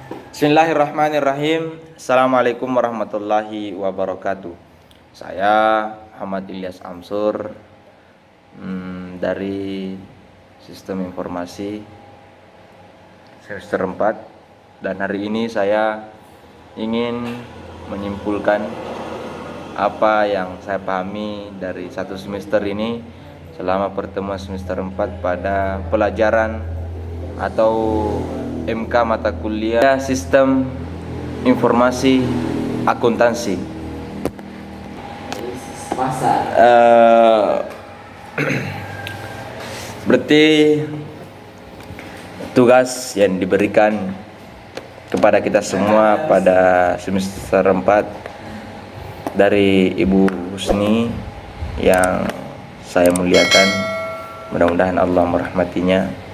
Bismillahirrahmanirrahim. Assalamualaikum warahmatullahi wabarakatuh. Saya Muhammad Ilyas Amsur dari Sistem Informasi semester 4, dan hari ini saya ingin menyimpulkan apa yang saya pahami dari satu semester ini selama pertemuan semester 4 pada pelajaran atau MK mata kuliah Sistem Informasi Akuntansi. Berarti tugas yang diberikan kepada kita semua pada semester 4 dari Ibu Husni yang saya muliakan, mudah-mudahan Allah merahmatinya.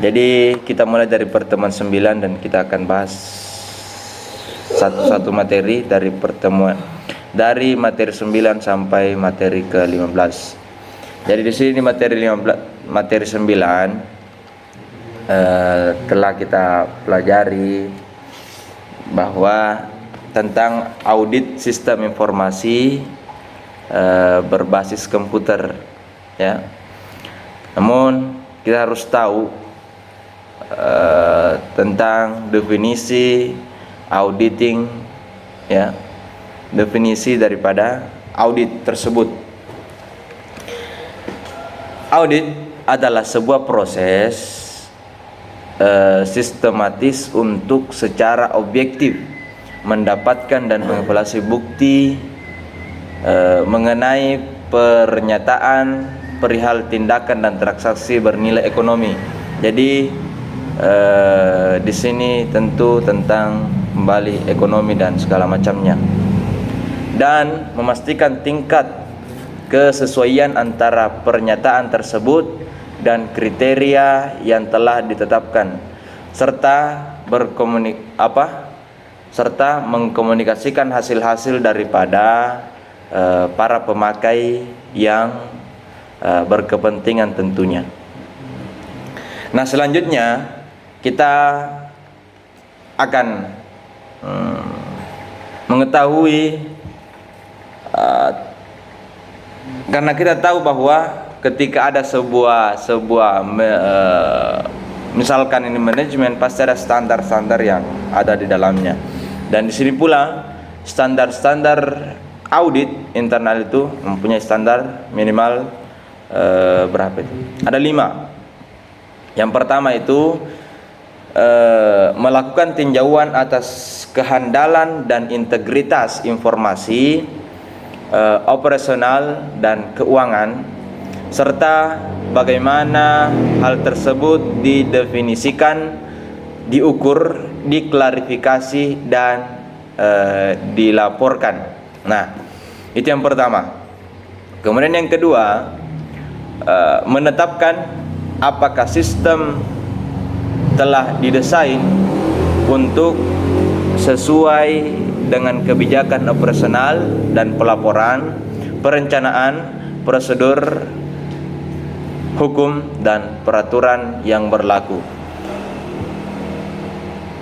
Jadi kita mulai dari pertemuan 9 dan kita akan bahas satu-satu materi dari materi 9 sampai materi ke-15. Jadi di sini materi 9 telah kita pelajari bahwa tentang audit sistem informasi berbasis komputer, ya. Namun kita harus tahu tentang definisi auditing, ya, definisi daripada audit tersebut. Audit adalah sebuah proses sistematis untuk secara objektif mendapatkan dan mengevaluasi bukti mengenai pernyataan perihal tindakan dan transaksi bernilai ekonomi. Jadi di sini tentu tentang kembali ekonomi dan segala macamnya, dan memastikan tingkat kesesuaian antara pernyataan tersebut dan kriteria yang telah ditetapkan, serta mengkomunikasikan hasil-hasil daripada para pemakai yang berkepentingan tentunya. Nah, selanjutnya kita akan mengetahui, karena kita tahu bahwa ketika ada misalkan ini manajemen, pasti ada standar-standar yang ada di dalamnya, dan di sini pula standar-standar audit internal itu mempunyai standar minimal berapa itu? Ada 5. Yang pertama itu melakukan tinjauan atas kehandalan dan integritas informasi operasional dan keuangan, serta bagaimana hal tersebut didefinisikan, diukur, diklarifikasi, dan dilaporkan. Nah, itu yang pertama. Kemudian yang kedua, menetapkan apakah sistem telah didesain untuk sesuai dengan kebijakan operasional dan pelaporan, perencanaan, prosedur, hukum, dan peraturan yang berlaku.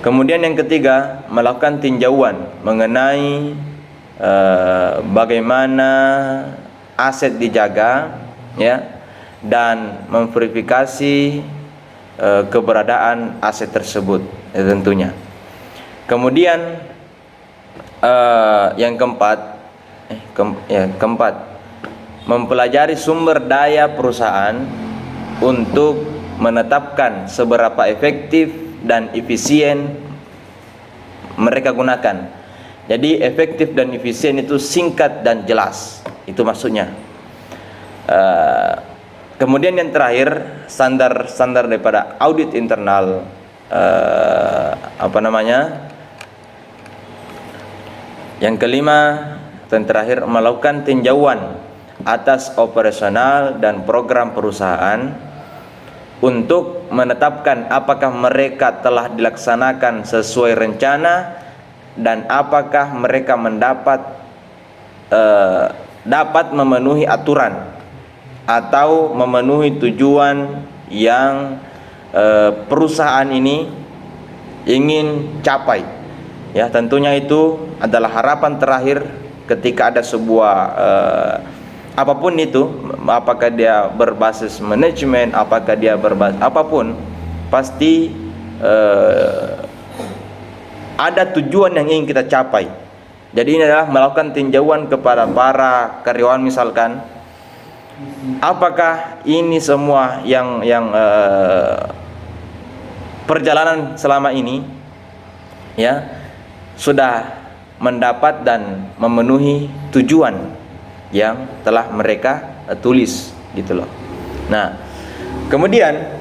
Kemudian yang ketiga, melakukan tinjauan mengenai bagaimana aset dijaga, ya, dan memverifikasi keberadaan aset tersebut, ya, tentunya. Kemudian yang keempat, mempelajari sumber daya perusahaan untuk menetapkan seberapa efektif dan efisien mereka gunakan. Jadi efektif dan efisien itu singkat dan jelas, itu maksudnya. Kemudian yang terakhir, standar daripada audit internal, yang kelima dan terakhir, melakukan tinjauan atas operasional dan program perusahaan untuk menetapkan apakah mereka telah dilaksanakan sesuai rencana dan apakah mereka dapat memenuhi aturan atau memenuhi tujuan yang perusahaan ini ingin capai. Ya, tentunya itu adalah harapan terakhir ketika ada sebuah apapun itu, apakah dia berbasis manajemen, apakah dia berbasis apapun, pasti ada tujuan yang ingin kita capai. Jadi ini adalah melakukan tinjauan kepada para karyawan, misalkan apakah ini semua yang perjalanan selama ini ya sudah mendapat dan memenuhi tujuan yang telah mereka tulis gitu loh. Nah, kemudian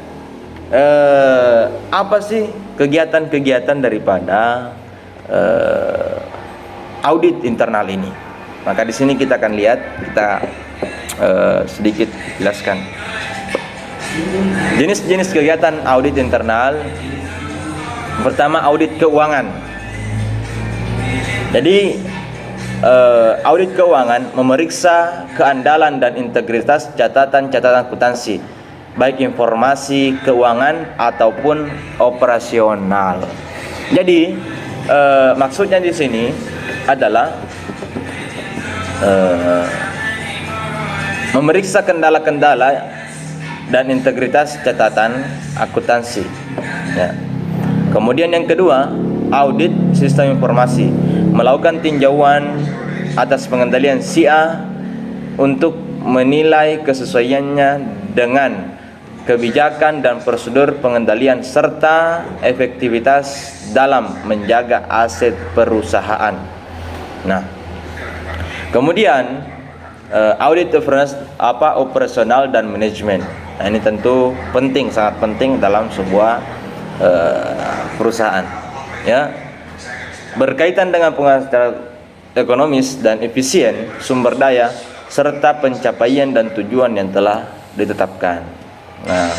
apa sih kegiatan-kegiatan daripada audit internal ini? Maka di sini kita akan lihat, kita sedikit jelaskan jenis-jenis kegiatan audit internal. Pertama, audit keuangan. Jadi audit keuangan memeriksa keandalan dan integritas catatan-catatan akuntansi, baik informasi keuangan ataupun operasional. Jadi maksudnya di sini adalah memeriksa kendala-kendala dan integritas catatan akuntansi. Ya. Kemudian yang kedua, audit sistem informasi, melakukan tinjauan atas pengendalian si A untuk menilai kesesuaiannya dengan kebijakan dan prosedur pengendalian serta efektivitas dalam menjaga aset perusahaan. Nah, kemudian audit operasional dan manajemen. Nah, ini tentu penting, sangat penting dalam sebuah perusahaan. Ya, berkaitan dengan pengawasan ekonomis dan efisien sumber daya serta pencapaian dan tujuan yang telah ditetapkan. Nah,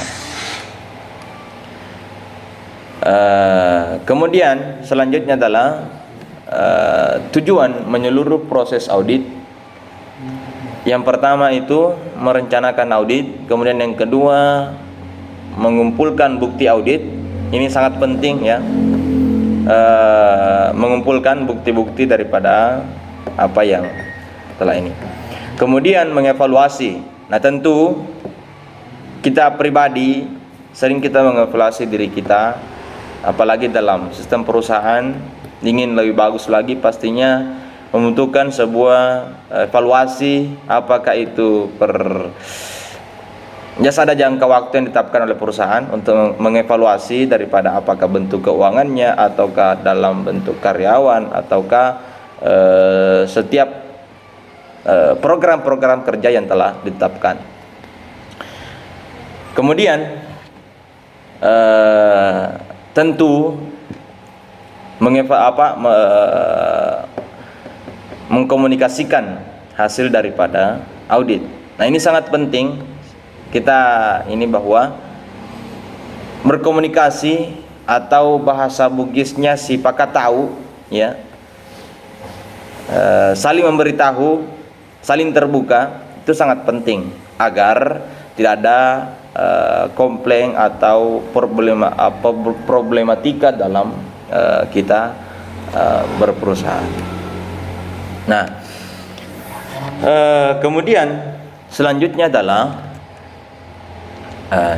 kemudian selanjutnya adalah tujuan menyeluruh proses audit. Yang pertama itu merencanakan audit, kemudian yang kedua mengumpulkan bukti audit. Ini sangat penting ya. Mengumpulkan bukti-bukti daripada apa yang telah ini. Kemudian mengevaluasi. Nah, tentu kita pribadi sering kita mengevaluasi diri kita, apalagi dalam sistem perusahaan ingin lebih bagus lagi, pastinya membutuhkan sebuah evaluasi, apakah itu ada jangka waktu yang ditetapkan oleh perusahaan untuk mengevaluasi daripada apakah bentuk keuangannya, ataukah dalam bentuk karyawan, ataukah setiap program-program kerja yang telah ditetapkan. Kemudian tentu mengkomunikasikan hasil daripada audit. Nah, ini sangat penting kita ini, bahwa berkomunikasi atau bahasa Bugisnya si pakat tahu ya, saling memberitahu, saling terbuka, itu sangat penting agar tidak ada komplain atau problematika dalam kita berperusahaan. Nah, kemudian selanjutnya adalah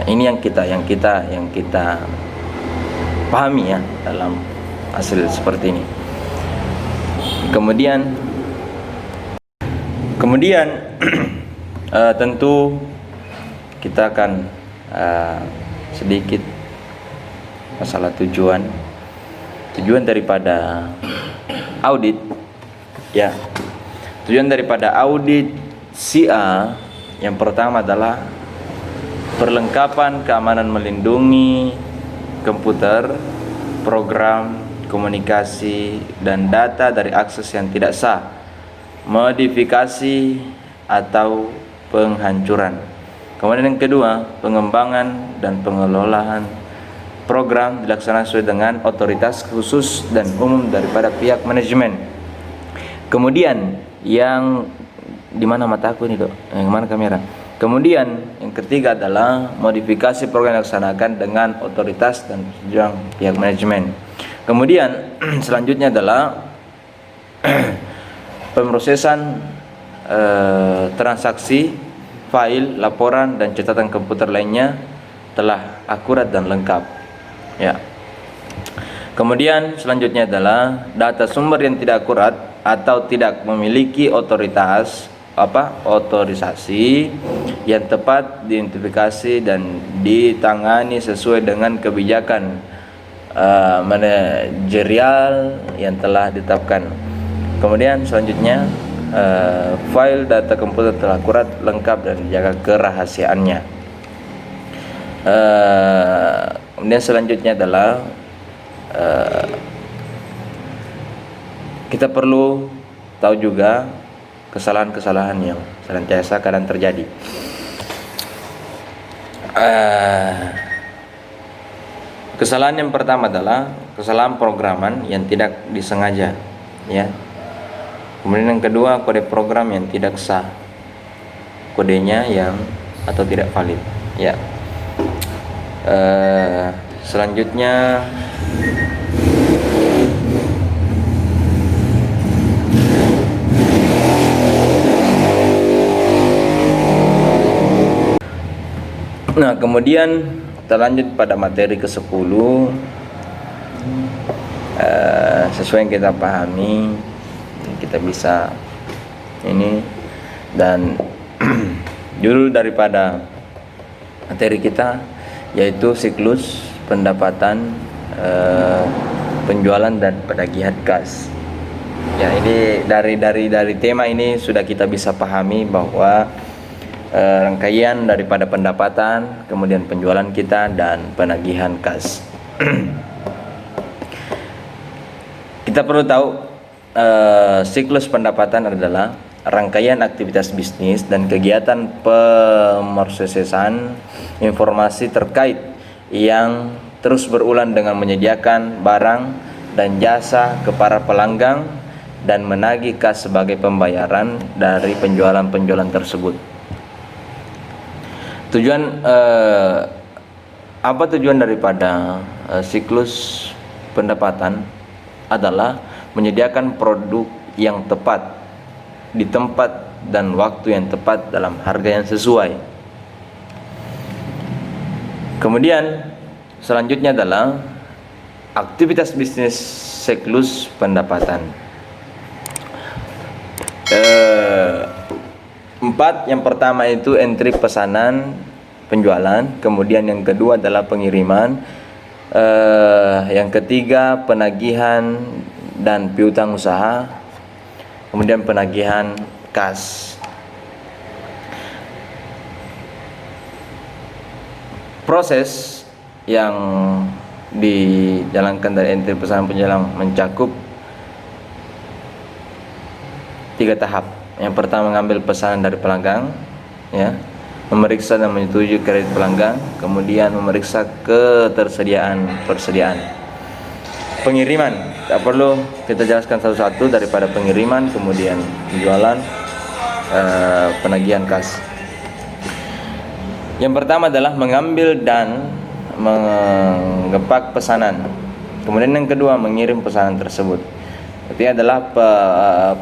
ini yang kita pahami ya dalam hasil seperti ini. Kemudian tentu kita akan sedikit masalah tujuan daripada audit ya. Tujuan daripada audit CA yang pertama adalah perlengkapan keamanan melindungi komputer, program, komunikasi, dan data dari akses yang tidak sah, modifikasi atau penghancuran. Kemudian yang kedua, pengembangan dan pengelolaan program dilaksanakan sesuai dengan otoritas khusus dan umum daripada pihak manajemen. Kemudian yang di mana mataku ini, Dok? Yang mana kamera? Kemudian yang ketiga adalah modifikasi program yang dilaksanakan dengan otoritas dan persetujuan pihak manajemen. Kemudian selanjutnya adalah pemrosesan transaksi, file, laporan dan catatan komputer lainnya telah akurat dan lengkap. Ya. Kemudian selanjutnya adalah data sumber yang tidak akurat atau tidak memiliki otorisasi yang tepat diidentifikasi dan ditangani sesuai dengan kebijakan manajerial yang telah ditetapkan. Kemudian selanjutnya file data komputer telah akurat, lengkap dan dijaga kerahasiaannya. Kemudian selanjutnya adalah kita perlu tahu juga kesalahan-kesalahan yang senantiasa kadang terjadi. Kesalahan yang pertama adalah kesalahan programan yang tidak disengaja, ya. Kemudian yang kedua, kode program yang tidak sah, kodenya yang atau tidak valid, ya. Selanjutnya kemudian kita lanjut pada materi ke-10. Sesuai yang kita pahami, kita bisa ini, dan judul daripada materi kita yaitu siklus pendapatan, penjualan dan penagihan kas. Ya, ini dari tema ini sudah kita bisa pahami bahwa rangkaian daripada pendapatan, kemudian penjualan kita dan penagihan kas. Kita perlu tahu siklus pendapatan adalah rangkaian aktivitas bisnis dan kegiatan pemrosesan informasi terkait yang terus berulang dengan menyediakan barang dan jasa ke para pelanggan dan menagih kas sebagai pembayaran dari penjualan-penjualan tersebut. Apa tujuan daripada siklus pendapatan adalah menyediakan produk yang tepat di tempat dan waktu yang tepat dalam harga yang sesuai. Kemudian selanjutnya adalah aktivitas bisnis siklus pendapatan. 4. Yang pertama itu entry pesanan penjualan, kemudian yang kedua adalah pengiriman, yang ketiga penagihan dan piutang usaha, kemudian penagihan kas. Proses yang dijalankan dari entry pesanan penjualan mencakup 3 tahap. Yang pertama, mengambil pesanan dari pelanggan, ya, memeriksa dan menyetujui kredit pelanggan, kemudian memeriksa persediaan. Pengiriman, tak perlu kita jelaskan satu-satu daripada pengiriman, kemudian penjualan, penagihan kas. Yang pertama adalah mengambil dan mengepak pesanan. Kemudian yang kedua, mengirim pesanan tersebut. Itu adalah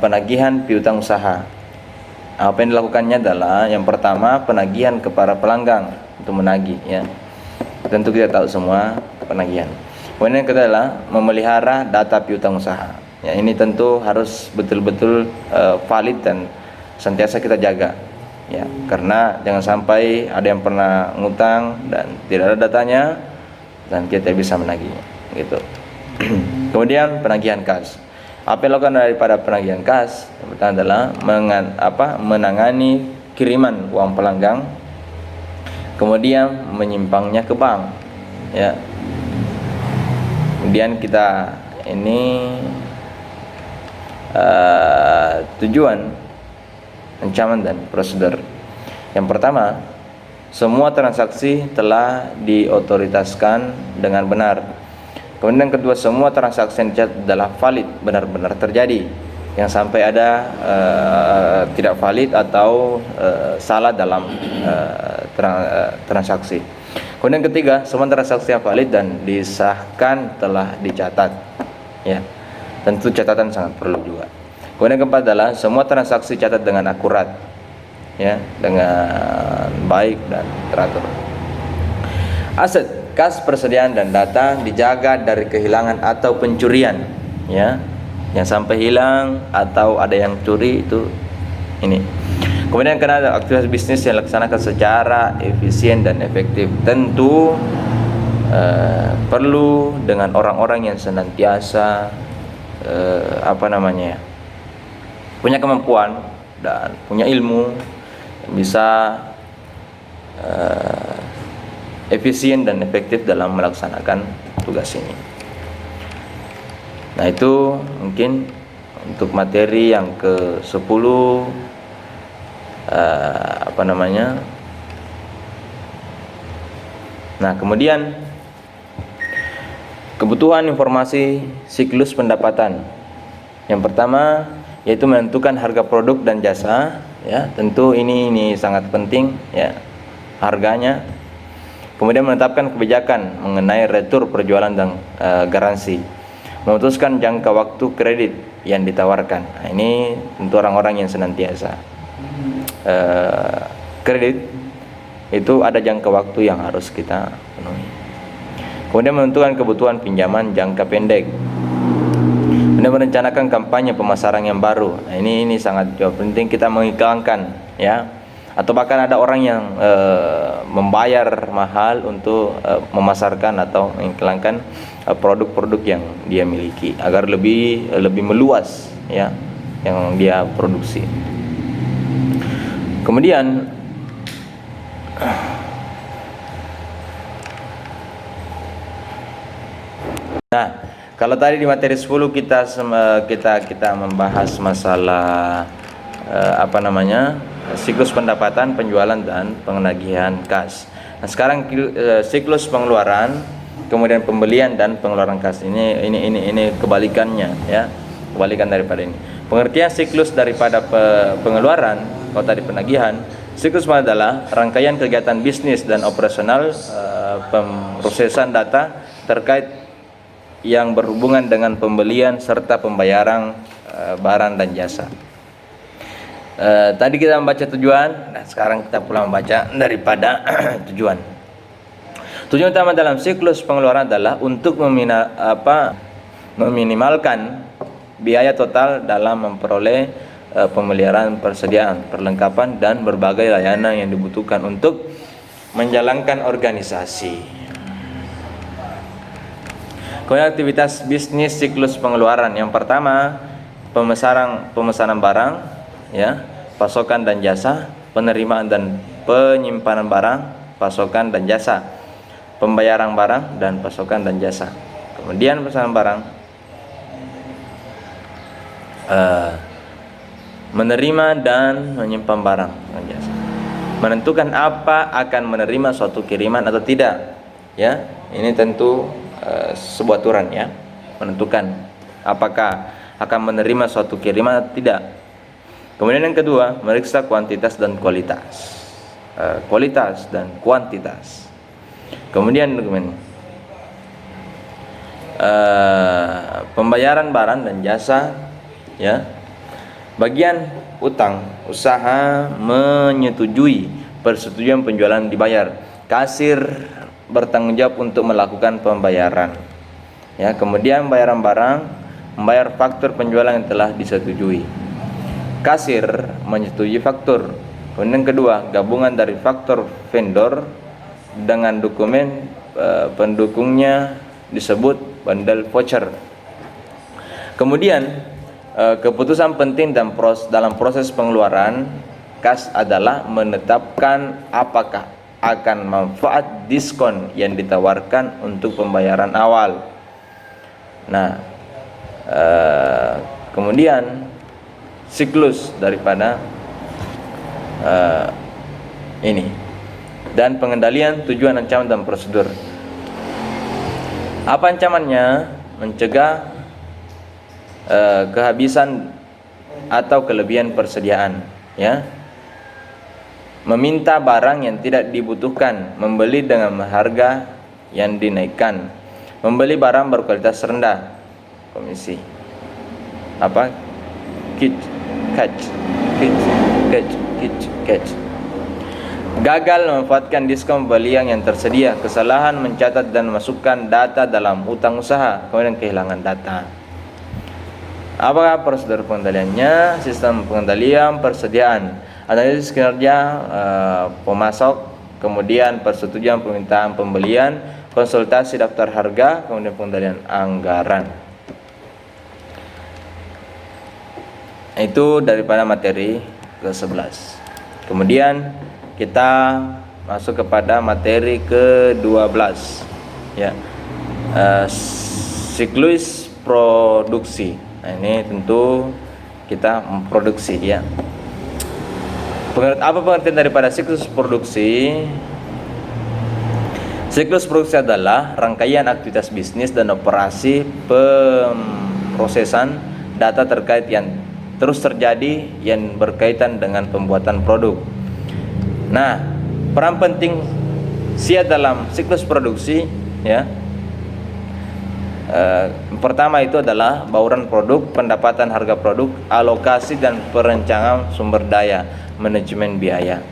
penagihan piutang usaha. Apa yang dilakukannya adalah yang pertama penagihan kepada pelanggan untuk menagih, ya. Tentu kita tahu semua penagihan. Kemudian yang kedua adalah memelihara data piutang usaha. Ya, ini tentu harus betul-betul valid dan senantiasa kita jaga, ya. Karena jangan sampai ada yang pernah ngutang dan tidak ada datanya dan kita bisa menagih, gitu. Kemudian penagihan kas. Apa yang dilakukan daripada penagihan kas? Yang pertama adalah menangani kiriman uang pelanggan, kemudian menyimpangnya ke bank, ya. Kemudian kita ini tujuan, ancaman dan prosedur. Yang pertama, semua transaksi telah diotoritaskan dengan benar. Kemudian yang kedua, semua transaksi yang dicatat adalah valid, benar-benar terjadi. yang sampai ada tidak valid atau salah dalam transaksi. Kemudian ketiga, semua transaksi yang valid dan disahkan telah dicatat. Ya, tentu catatan sangat perlu juga. Kemudian keempat adalah semua transaksi catat dengan akurat, ya, dengan baik dan teratur. Aset, kas, persediaan dan data dijaga dari kehilangan atau pencurian, ya. Yang sampai hilang atau ada yang curi itu ini. Kemudian karena ada aktivitas bisnis yang dilaksanakan secara efisien dan efektif, tentu perlu dengan orang-orang yang senantiasa punya kemampuan dan punya ilmu yang bisa efisien dan efektif dalam melaksanakan tugas ini. Nah, itu mungkin untuk materi yang ke-10 Nah, kemudian kebutuhan informasi siklus pendapatan. Yang pertama yaitu menentukan harga produk dan jasa, ya. Tentu ini sangat penting, ya, harganya. Kemudian menetapkan kebijakan mengenai retur perjualan dan garansi. Memutuskan jangka waktu kredit yang ditawarkan. Nah, ini tentu orang-orang yang senantiasa kredit itu ada jangka waktu yang harus kita penuhi. Kemudian menentukan kebutuhan pinjaman jangka pendek. Kemudian merencanakan kampanye pemasaran yang baru. Nah, ini sangat penting kita mengiklankan, ya. Atau bahkan ada orang yang membayar mahal untuk memasarkan atau mengiklankan produk-produk yang dia miliki agar lebih meluas, ya, yang dia produksi. Kemudian nah, kalau tadi di materi 10 kita membahas masalah siklus pendapatan, penjualan dan penagihan kas. Nah, sekarang siklus pengeluaran, kemudian pembelian dan pengeluaran kas. Ini kebalikannya, ya. Kebalikan daripada ini. Pengertian siklus daripada pengeluaran, kalau tadi penagihan, siklus adalah rangkaian kegiatan bisnis dan operasional pemrosesan data terkait yang berhubungan dengan pembelian serta pembayaran barang dan jasa. Tadi kita membaca tujuan, nah sekarang kita pula membaca daripada tujuan. Tujuan utama dalam siklus pengeluaran adalah untuk meminimalkan biaya total dalam memperoleh pemeliharaan, persediaan, perlengkapan dan berbagai layanan yang dibutuhkan untuk menjalankan organisasi. Kemudian aktivitas bisnis siklus pengeluaran. Yang pertama, pemesanan barang, ya, pasokan dan jasa, penerimaan dan penyimpanan barang, pasokan dan jasa, pembayaran barang dan pasokan dan jasa. Kemudian pemesanan barang, menerima dan menyimpan barang dan jasa, menentukan apa akan menerima suatu kiriman atau tidak, ya. Ini tentu sebuah aturan, ya, menentukan apakah akan menerima suatu kiriman atau tidak. Kemudian yang kedua, meriksa kuantitas dan kualitas, kualitas dan kuantitas. Kemudian pembayaran barang dan jasa, ya. Bagian utang, usaha menyetujui persetujuan penjualan dibayar. Kasir bertanggung jawab untuk melakukan pembayaran, ya. Kemudian bayaran barang, membayar faktur penjualan yang telah disetujui. Kasir menyetujui faktur. Kemudian kedua, gabungan dari faktur vendor dengan dokumen pendukungnya disebut bundle voucher. Kemudian keputusan penting dalam proses pengeluaran kas adalah menetapkan apakah akan manfaat diskon yang ditawarkan untuk pembayaran awal. Nah, kemudian siklus daripada ini dan pengendalian tujuan, ancaman dan prosedur. Apa ancamannya? Mencegah kehabisan atau kelebihan persediaan, ya. Meminta barang yang tidak dibutuhkan, membeli dengan harga yang dinaikkan, membeli barang berkualitas rendah. Komisi apa? Catch. Gagal memanfaatkan diskon pembelian yang tersedia, kesalahan mencatat dan memasukkan data dalam hutang usaha, kemudian kehilangan data. Apakah prosedur pengendaliannya? Sistem pengendalian persediaan, analisis kinerja pemasok, kemudian persetujuan permintaan pembelian, konsultasi daftar harga, kemudian pengendalian anggaran. Itu daripada materi ke-11. Kemudian kita masuk kepada materi ke-12, ya. Siklus produksi. Nah, ini tentu kita memproduksi, ya. Apa pengertian daripada siklus produksi? Siklus produksi adalah rangkaian aktivitas bisnis dan operasi pemrosesan data terkait yang terus terjadi yang berkaitan dengan pembuatan produk. Nah, peran penting SIA dalam siklus produksi, ya. Pertama itu adalah bauran produk, pendapatan harga produk, alokasi dan perencanaan sumber daya, manajemen biaya.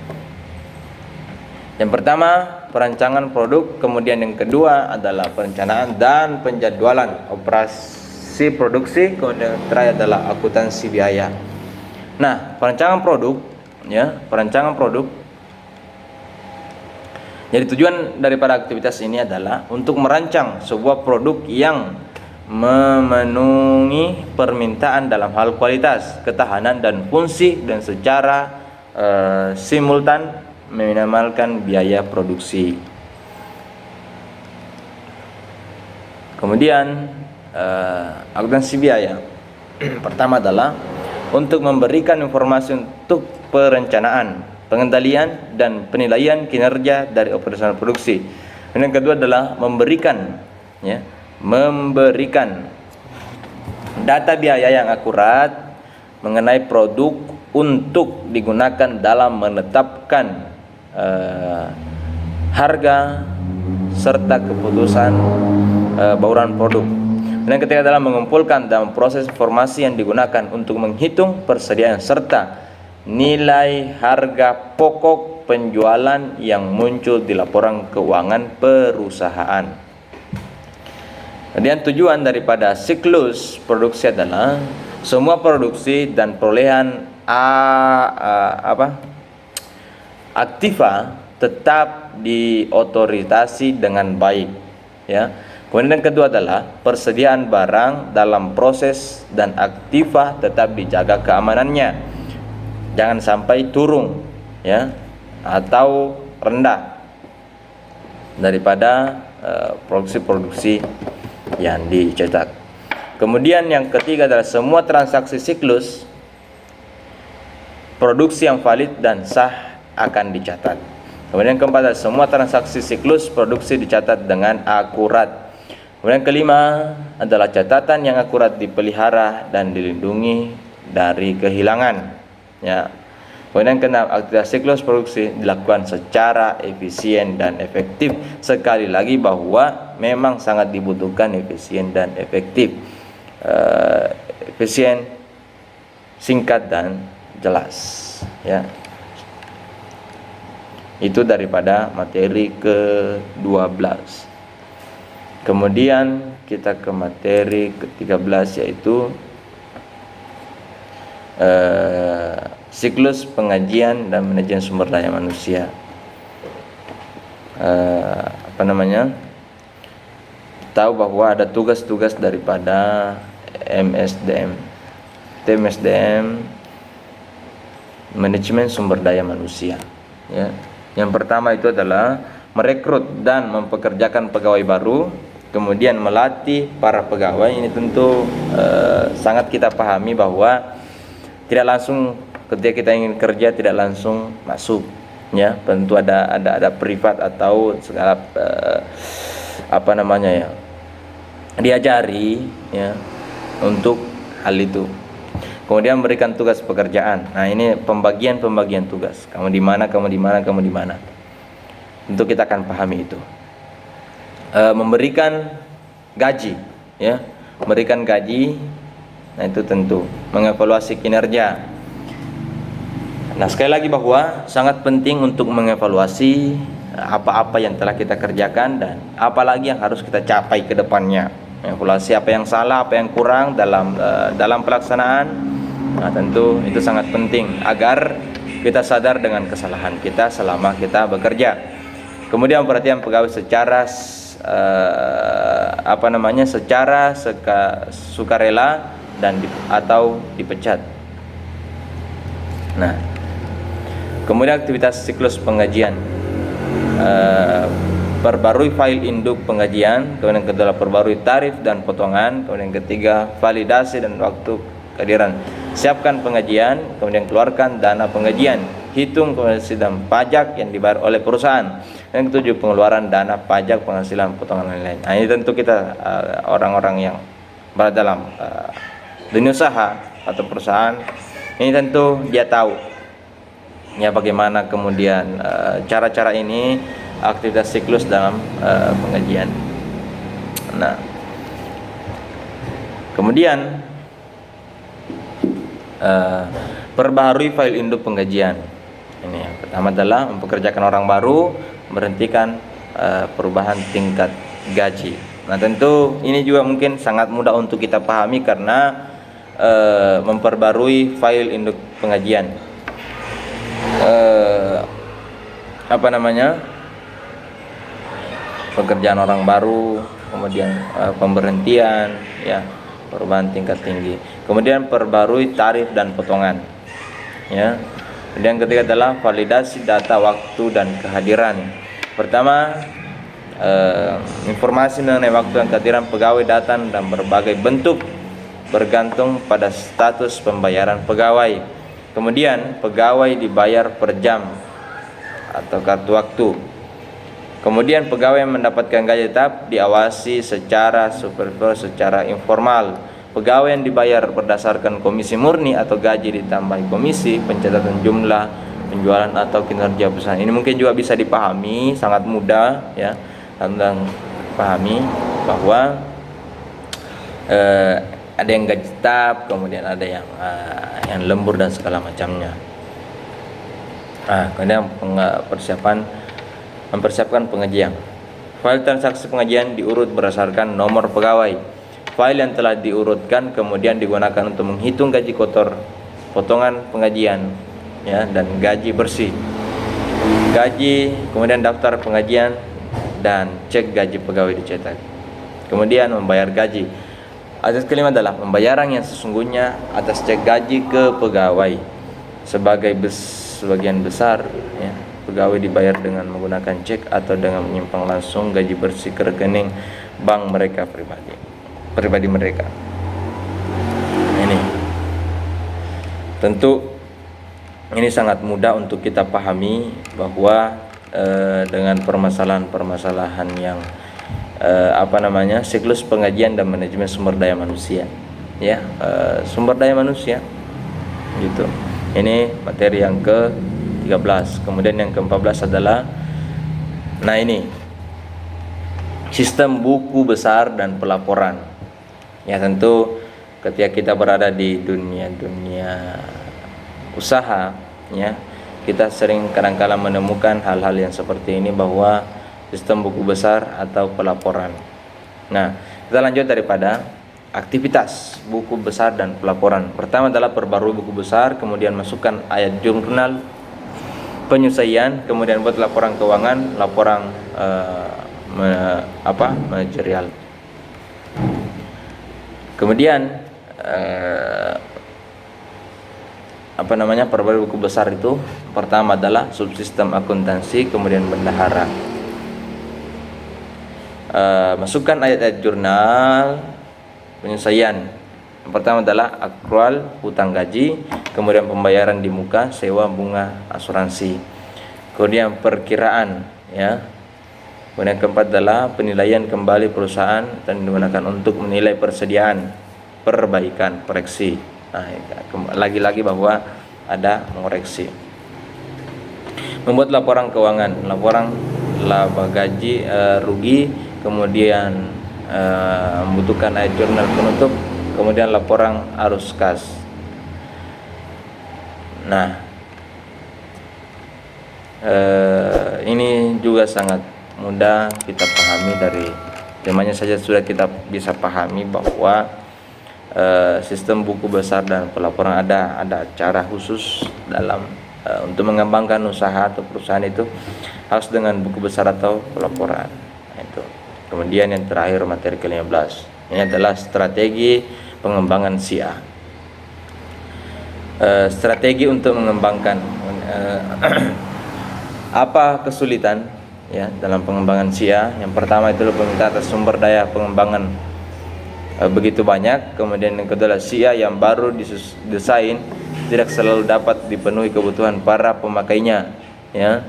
Yang pertama, perancangan produk, kemudian yang kedua adalah perencanaan dan penjadwalan operasi produksi, kemudian yang terakhir adalah akuntansi biaya. Nah, perancangan produk, ya, perancangan produk. Jadi tujuan daripada aktivitas ini adalah untuk merancang sebuah produk yang memenuhi permintaan dalam hal kualitas, ketahanan dan fungsi, dan secara simultan meminimalkan biaya produksi. Kemudian akuntansi biaya pertama adalah untuk memberikan informasi untuk perencanaan, pengendalian dan penilaian kinerja dari operasional produksi. Dan yang kedua adalah memberikan data biaya yang akurat mengenai produk untuk digunakan dalam menetapkan harga serta keputusan bauran produk. Dan yang ketiga adalah mengumpulkan dalam proses informasi yang digunakan untuk menghitung persediaan serta nilai harga pokok penjualan yang muncul di laporan keuangan perusahaan. Kemudian tujuan daripada siklus produksi adalah semua produksi dan perolehan aktiva tetap diotorisasi dengan baik, ya. Kemudian yang kedua adalah persediaan barang dalam proses dan aktiva tetap dijaga keamanannya, jangan sampai turun, ya, atau rendah daripada produksi-produksi yang dicetak. Kemudian yang ketiga adalah semua transaksi siklus produksi yang valid dan sah akan dicatat. Kemudian yang keempat adalah semua transaksi siklus produksi dicatat dengan akurat. Kemudian yang kelima adalah catatan yang akurat dipelihara dan dilindungi dari kehilangan, ya. Kemudian yang keenam, aktivitas siklus produksi dilakukan secara efisien dan efektif. Sekali lagi bahwa memang sangat dibutuhkan efisien dan efektif. Efisien, singkat dan jelas, ya. Itu daripada materi ke-12. Kemudian kita ke materi ke-13, yaitu siklus pengajian dan manajemen sumber daya manusia. Tahu bahwa ada tugas-tugas daripada MSDM, tim SDM, manajemen sumber daya manusia, ya. Yang pertama itu adalah merekrut dan mempekerjakan pegawai baru, kemudian melatih para pegawai. Ini tentu sangat kita pahami bahwa tidak langsung ketika kita ingin kerja tidak langsung masuk, ya. Tentu ada privat atau segala diajari, ya, untuk hal itu. Kemudian memberikan tugas pekerjaan. Nah, ini pembagian tugas. Kamu di mana, kamu di mana, kamu di mana. Tentu kita akan pahami itu. Memberikan gaji, ya, memberikan gaji. Nah, itu tentu mengevaluasi kinerja. Nah, sekali lagi bahwa sangat penting untuk mengevaluasi apa-apa yang telah kita kerjakan dan apalagi yang harus kita capai ke depannya. Evaluasi apa yang salah, apa yang kurang dalam pelaksanaan. Nah, tentu itu sangat penting agar kita sadar dengan kesalahan kita selama kita bekerja. Kemudian perhatian pegawai secara secara sukarela dan atau dipecat. Nah, kemudian aktivitas siklus pengajian. Perbarui file induk pengajian, kemudian kedua perbarui tarif dan potongan, kemudian ketiga validasi dan waktu kehadiran. Siapkan pengajian, kemudian keluarkan dana pengajian, hitung penghasilan pajak yang dibayar oleh perusahaan. Yang ketujuh, pengeluaran dana pajak, penghasilan, potongan lain-lain. Nah, ini tentu kita orang-orang yang berada dalam dunia usaha atau perusahaan, ini tentu dia tahu ya bagaimana kemudian cara-cara ini aktivitas siklus dalam pengajian. Nah, kemudian perbaharui file induk pengajian. Ini yang pertama adalah mempekerjakan orang baru, berhentikan perubahan tingkat gaji. Nah, tentu ini juga mungkin sangat mudah untuk kita pahami karena memperbarui file induk pengajian. Pekerjaan orang baru, kemudian pemberhentian, ya, perubahan tingkat tinggi. Kemudian perbarui tarif dan potongan, ya. Kemudian ketiga adalah validasi data waktu dan kehadiran. Pertama, informasi mengenai waktu dan kehadiran pegawai datang dan berbagai bentuk bergantung pada status pembayaran pegawai. Kemudian pegawai dibayar per jam atau kartu waktu. Kemudian pegawai yang mendapatkan gaji tetap diawasi secara supervisi secara informal. Pegawai yang dibayar berdasarkan komisi murni atau gaji ditambah komisi, pencatatan jumlah, penjualan atau kinerja perusahaan. Ini mungkin juga bisa dipahami, sangat mudah ya, tentang pahami bahwa ada yang gaji tetap, kemudian ada yang lembur dan segala macamnya. Kemudian mempersiapkan pengajian. File transaksi pengajian diurut berdasarkan nomor pegawai. File yang telah diurutkan kemudian digunakan untuk menghitung gaji kotor, potongan pengajian, ya, dan gaji bersih. Gaji, kemudian daftar pengajian dan cek gaji pegawai dicetak. Kemudian membayar gaji. Asas kelima adalah pembayaran yang sesungguhnya atas cek gaji ke pegawai. Sebagian besar, ya, pegawai dibayar dengan menggunakan cek atau dengan menyimpang langsung gaji bersih ke rekening bank mereka pribadi mereka. Ini tentu ini sangat mudah untuk kita pahami bahwa dengan permasalahan-permasalahan yang siklus pengajian dan manajemen sumber daya manusia, ya, sumber daya manusia gitu. Ini materi yang ke-13. Kemudian yang ke-14 adalah sistem buku besar dan pelaporan. Ya, tentu ketika kita berada di dunia usaha, ya, kita sering kadang-kala menemukan hal-hal yang seperti ini, bahwa sistem buku besar atau pelaporan. Nah, kita lanjut daripada aktivitas buku besar dan pelaporan. Pertama adalah perbarui buku besar, kemudian masukkan ayat jurnal, penyelesaian, kemudian buat laporan keuangan, laporan manajerial. Kemudian perbarui buku besar itu pertama adalah subsistem akuntansi, kemudian bendahara. Masukkan ayat-ayat jurnal, penyelesaian. Yang pertama adalah akrual hutang gaji, kemudian pembayaran di muka, sewa, bunga, asuransi. Kemudian perkiraan, ya. Kemudian keempat adalah penilaian kembali perusahaan dan digunakan untuk menilai persediaan, perbaikan, koreksi. Nah, lagi-lagi bahwa ada mengoreksi. Membuat laporan keuangan, laporan laba gaji, rugi, kemudian membutuhkan jurnal penutup, kemudian laporan arus kas. Nah, ini juga sangat mudah kita pahami, dari temanya saja sudah kita bisa pahami bahwa sistem buku besar dan pelaporan ada cara khusus dalam untuk mengembangkan usaha atau perusahaan itu harus dengan buku besar atau pelaporan. Nah, itu. Kemudian yang terakhir, materi ke-15, ini adalah strategi pengembangan SIA. Strategi untuk mengembangkan apa kesulitan ya dalam pengembangan SIA? Yang pertama itu pemintaan atas sumber daya pengembangan begitu banyak. Kemudian yang kedua adalah SIA yang baru didesain tidak selalu dapat dipenuhi kebutuhan para pemakainya ya.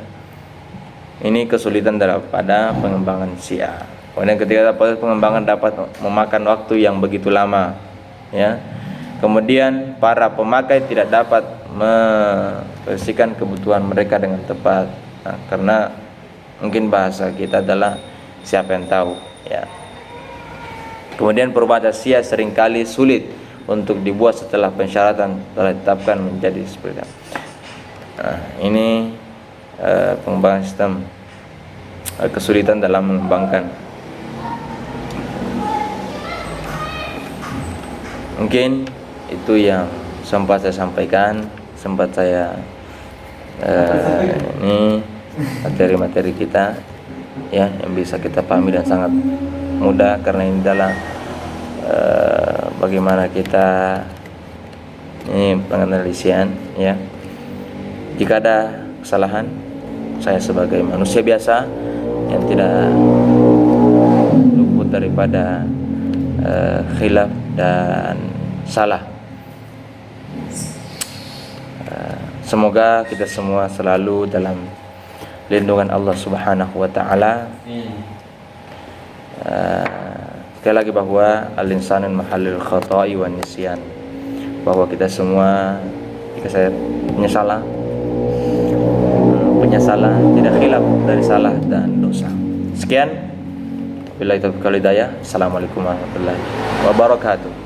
Ini kesulitan pada pengembangan SIA. Kemudian ketiga, pengembangan dapat memakan waktu yang begitu lama ya. Kemudian para pemakai tidak dapat memprediksikan kebutuhan mereka dengan tepat. Nah, karena mungkin bahasa kita adalah siapa yang tahu ya. Kemudian perubahan SIA seringkali sulit untuk dibuat setelah persyaratan telah ditetapkan menjadi seperti itu. Nah, ini pengembangan sistem, kesulitan dalam mengembangkan. Mungkin itu yang sempat saya sampaikan, sempat saya ini materi-materi kita ya yang bisa kita pahami dan sangat mudah, karena ini adalah bagaimana kita ini penganalisian ya. Jika ada kesalahan, saya sebagai manusia biasa yang tidak luput daripada khilaf dan salah. Semoga kita semua selalu dalam lindungan Allah Subhanahu wa taala. Sekali lagi bahwa al-insanun mahallul khata'i wan nisyan, bahwa kita semua jika saya punya salah tidak khilaf dari salah dan dosa. Sekian, billahi taufiq wal hidayah. Assalamualaikum warahmatullahi wabarakatuh.